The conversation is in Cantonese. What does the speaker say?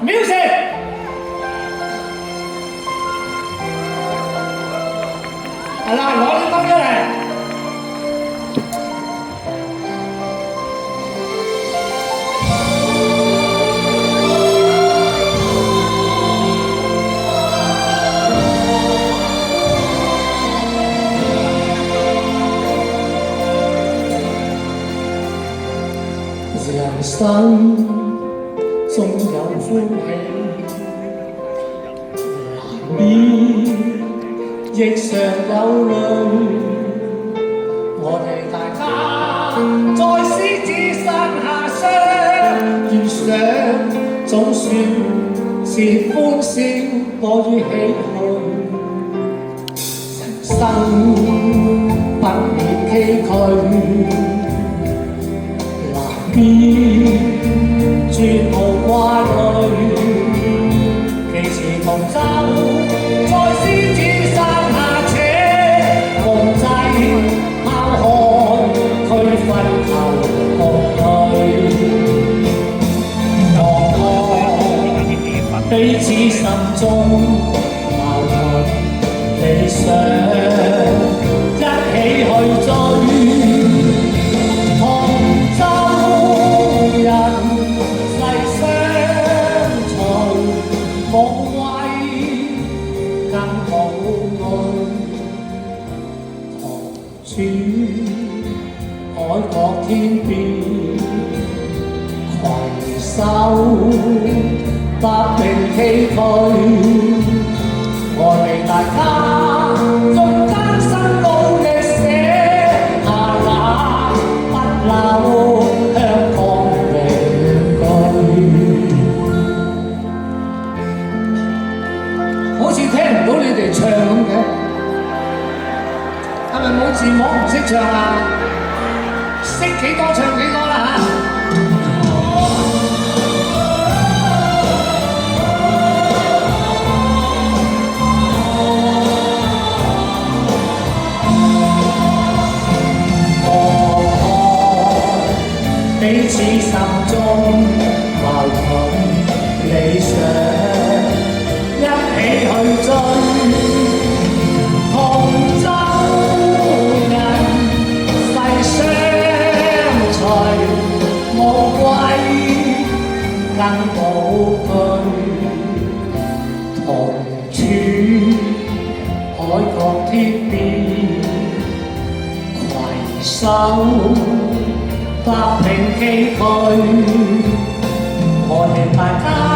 Music， 係啦，攞啲燈出嚟。人生總有歡喜，難免亦常有淚。我哋大家在獅子山下相遇上，總算是歡笑多於唏噓。人生不免崎嶇。絕無掛慮，其時同舟在獅子山下且共濟，拋開區分求共對，忘卻彼此心中矛盾理想，一起去追。海角天邊，攜手踏平崎嶇。我哋大家用艱辛努力寫下那不朽香港名句。好似聽唔到你哋唱咁嘅，係咪冇字幕唔識唱啊？識幾多唱幾多啦嚇！彼此心中矛盾理想，一起去追。同舟更寶貴，同處海角天邊，攜手踏平崎嶇，我哋大家。